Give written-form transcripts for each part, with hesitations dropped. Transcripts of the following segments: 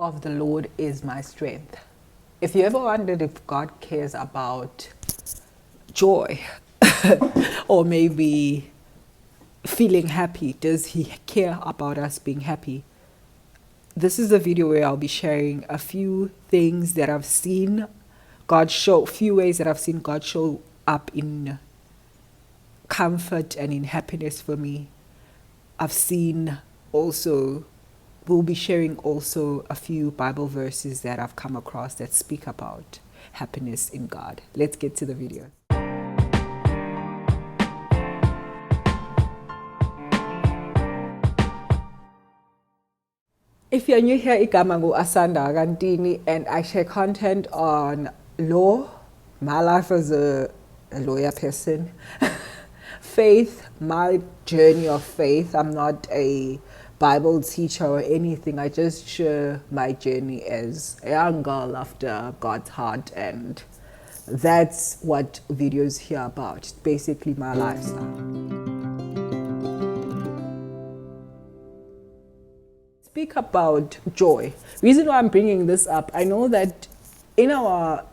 of the Lord is my strength. If you ever wondered if God cares about joy or maybe feeling happy, does he care about us being happy? This is a video where I'll be sharing a few things that I've seen God show, few ways that I've seen God show up in comfort and in happiness for me. I've seen also, we'll be sharing also a few Bible verses that I've come across that speak about happiness in God. Let's get to the video. If you're new here, igama ngu Asanda Gantini, and I share content on law, my life as a lawyer person, faith, my journey of faith. I'm not a Bible teacher or anything. I just share my journey as a young girl after God's heart, and that's what videos here are about. It's basically my lifestyle. Speak about joy. Reason why I'm bringing this up, I know that in our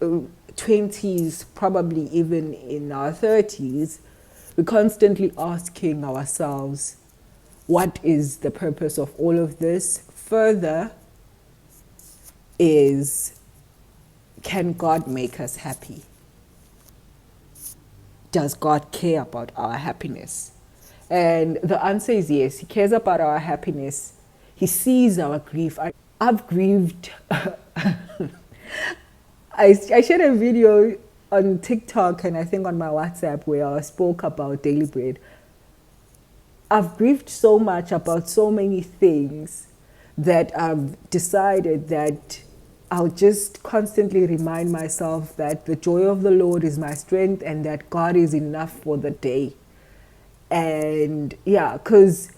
20s, probably even in our 30s, we're constantly asking ourselves, what is the purpose of all of this? Further is, can God make us happy? Does God care about our happiness? And the answer is yes. He cares about our happiness. He sees our grief. I've grieved. I shared a video on TikTok and I think on my WhatsApp where I spoke about daily bread. I've grieved so much about so many things that I've decided that I'll just constantly remind myself that the joy of the Lord is my strength and that God is enough for the day. And yeah, because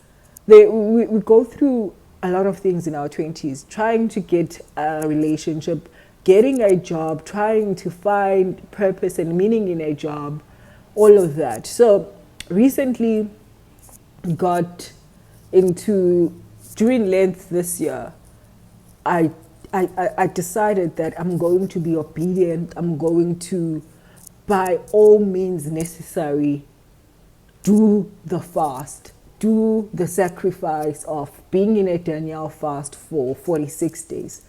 we go through a lot of things in our 20s, trying to get a relationship, getting a job, trying to find purpose and meaning in a job, all of that. So recently got into, during Lent this year, I decided that I'm going to be obedient. I'm going to, by all means necessary, do the fast, do the sacrifice of being in a Daniel fast for 46 days.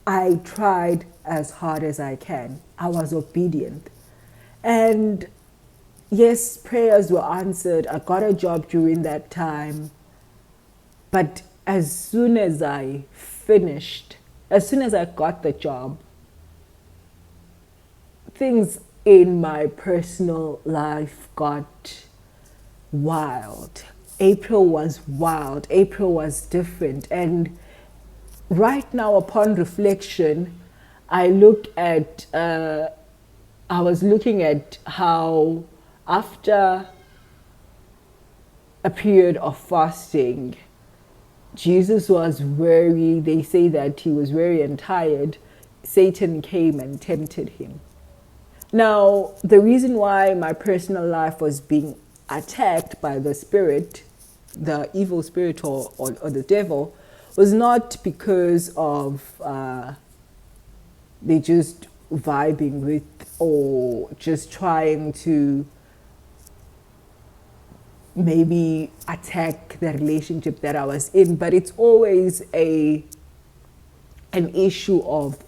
I tried as hard as I can. I was obedient. And yes, prayers were answered. I got a job during that time. But as soon as I finished, as soon as I got the job, things in my personal life got wild. April was wild. April was different. And right now, upon reflection, I look at, I was looking at how after a period of fasting, Jesus was weary. They say that he was weary and tired. Satan came and tempted him. Now, the reason why my personal life was being attacked by the spirit, the evil spirit or the devil, was not because of they just vibing with or just trying to maybe attack the relationship that I was in, but it's always an issue of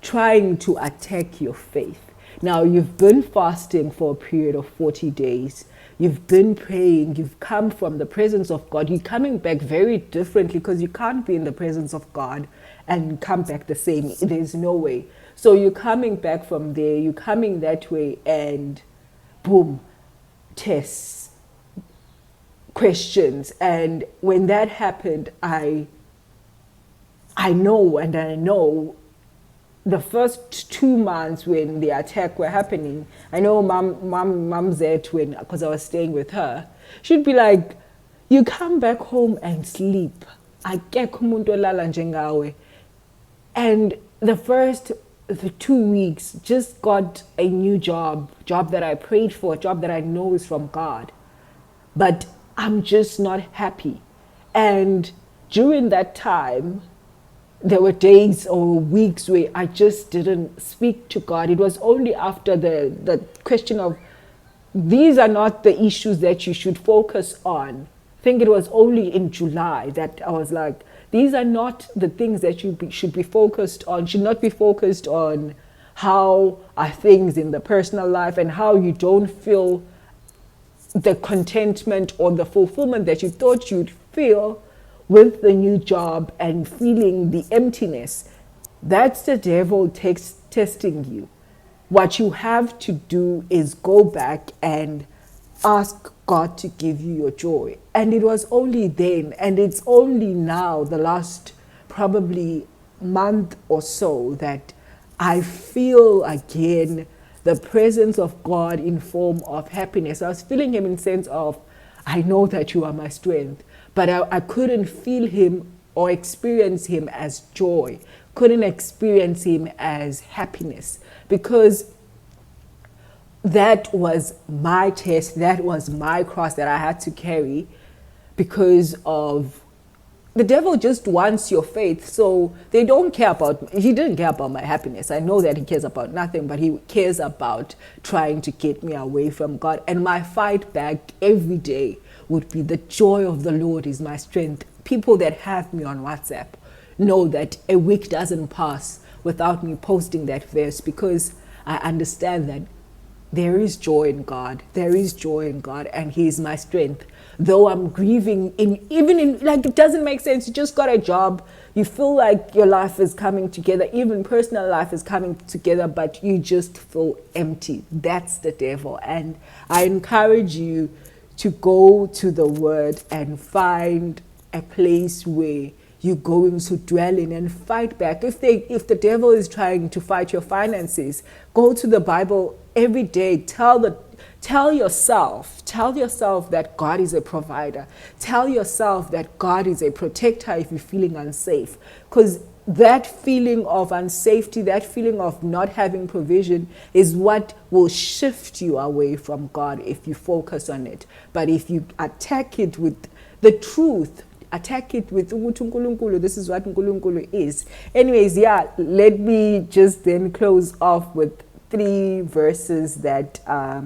trying to attack your faith. Now, you've been fasting for a period of 40 days. You've been praying. You've come from the presence of God. You're coming back very differently because you can't be in the presence of God and come back the same. There's no way. So you're coming back from there. You're coming that way and boom, tests, questions. And when that happened, I know the first 2 months when the attack were happening, I know mom said when, because I was staying with her, she'd be like, you come back home and sleep. And the 2 weeks, just got a new job that I prayed for, a job that I know is from God. But I'm just not happy. And during that time, there were days or weeks where I just didn't speak to God. It was only after the question of, these are not the issues that you should focus on. I think it was only in July that I was like, these are not the things that you should be focused on, should not be focused on how are things in the personal life and how you don't feel the contentment or the fulfillment that you thought you'd feel with the new job and feeling the emptiness. That's the devil testing you. What you have to do is go back and ask God to give you your joy. And it was only then, and it's only now, the last probably month or so, that I feel again the presence of God in form of happiness. I was feeling him in sense of, I know that you are my strength, but I couldn't feel him or experience him as joy, couldn't experience him as happiness, because that was my test, that was my cross that I had to carry, because of the devil just wants your faith. So he didn't care about my happiness. I know that he cares about nothing, but he cares about trying to get me away from God. And my fight back every day would be, the joy of the Lord is my strength. People that have me on WhatsApp know that a week doesn't pass without me posting that verse, because I understand that there is joy in God. There is joy in God, and he is my strength. Though I'm grieving, even in like, it doesn't make sense. You just got a job. You feel like your life is coming together. Even personal life is coming together, but you just feel empty. That's the devil. And I encourage you to go to the Word and find a place where you're going to dwell in and fight back. If the devil is trying to fight your finances, go to the Bible every day. Tell yourself that God is a provider. Tell yourself that God is a protector if you're feeling unsafe. Because that feeling of unsafety, that feeling of not having provision is what will shift you away from God if you focus on it. But if you attack it with the truth, attack it with uNkulunkulu, this is what uNkulunkulu is. Anyways, yeah, let me just then close off with 3 verses that I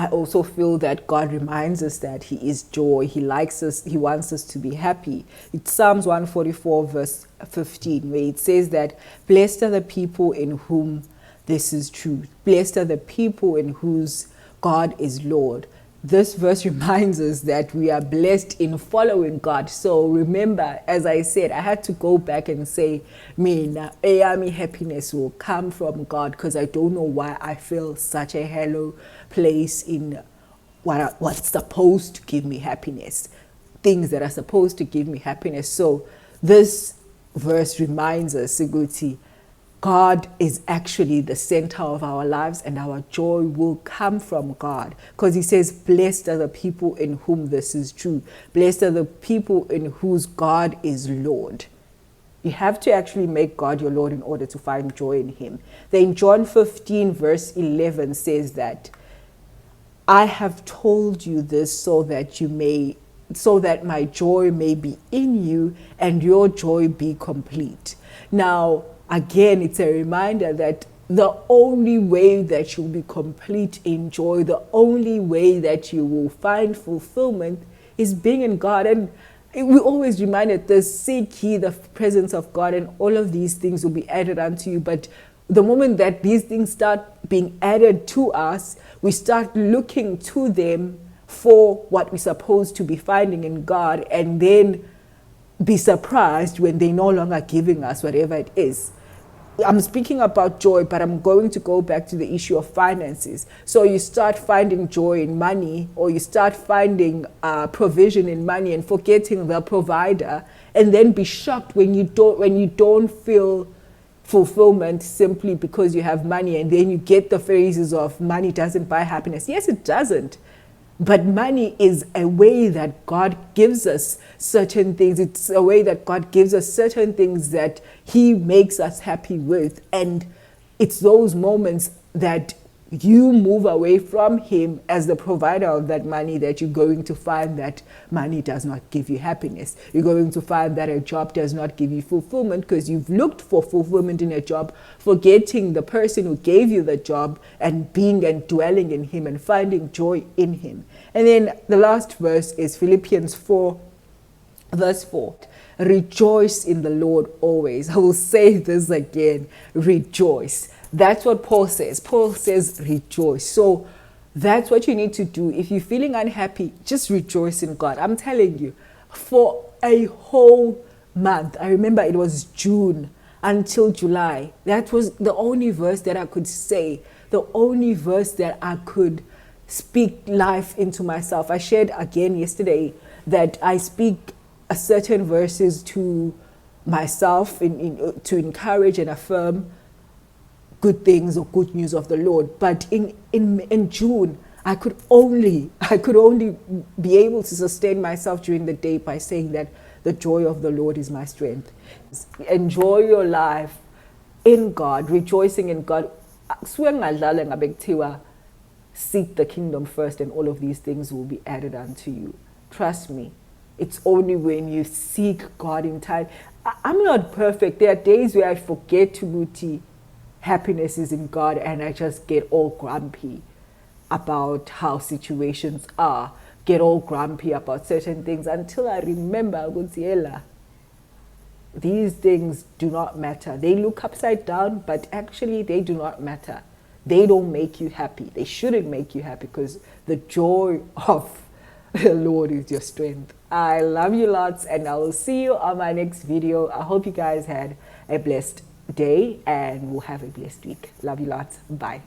also feel that God reminds us that he is joy. He likes us. He wants us to be happy. It's Psalms 144 verse 15, where it says that, blessed are the people in whom this is true. Blessed are the people in whose God is Lord. This verse reminds us that we are blessed in following God. So remember, as I said, I had to go back and say, Ayami happiness will come from God, because I don't know why I feel such a hello place in what's supposed to give me happiness, things that are supposed to give me happiness. So this verse reminds us, Siguti, God is actually the center of our lives, and our joy will come from God, because he says, blessed are the people in whom this is true. Blessed are the people in whose God is Lord. You have to actually make God your Lord in order to find joy in him. Then John 15 verse 11 says that, I have told you this so that my joy may be in you and your joy be complete. Now, again, it's a reminder that the only way that you'll be complete in joy, the only way that you will find fulfillment is being in God. And we always reminded this, seek ye the presence of God, and all of these things will be added unto you. But the moment that these things start being added to us, we start looking to them for what we're supposed to be finding in God, and then be surprised when they're no longer giving us whatever it is. I'm speaking about joy, but I'm going to go back to the issue of finances. So you start finding joy in money, or you start finding provision in money and forgetting the provider, and then be shocked when you don't feel fulfillment simply because you have money. And then you get the phrases of, money doesn't buy happiness. Yes, it doesn't. But money is a way that God gives us certain things. It's a way that God gives us certain things that he makes us happy with. And it's those moments that you move away from him as the provider of that money, that you're going to find that money does not give you happiness. You're going to find that a job does not give you fulfillment, because you've looked for fulfillment in a job, forgetting the person who gave you the job, and being and dwelling in him and finding joy in him. And then the last verse is Philippians 4, verse 4. Rejoice in the Lord always. I will say this again, rejoice. That's what Paul says. Paul says rejoice. So that's what you need to do. If you're feeling unhappy, just rejoice in God. I'm telling you, for a whole month, I remember it was June until July. That was the only verse that I could say, the only verse that I could speak life into myself. I shared again yesterday that I speak certain verses to myself to encourage and affirm good things or good news of the Lord. But in June, I could only be able to sustain myself during the day by saying that the joy of the Lord is my strength. Enjoy your life in God, rejoicing in God. Seek the kingdom first, and all of these things will be added unto you. Trust me. It's only when you seek God in time. I'm not perfect. There are days where I forget to muti. Happiness is in God, and I just get all grumpy about how situations are, get all grumpy about certain things, until I remember, these things do not matter. They look upside down, but actually they do not matter. They don't make you happy. They shouldn't make you happy, because the joy of the Lord is your strength. I love you lots, and I will see you on my next video. I hope you guys had a blessed day, and we'll have a blessed week. Love you lots. Bye.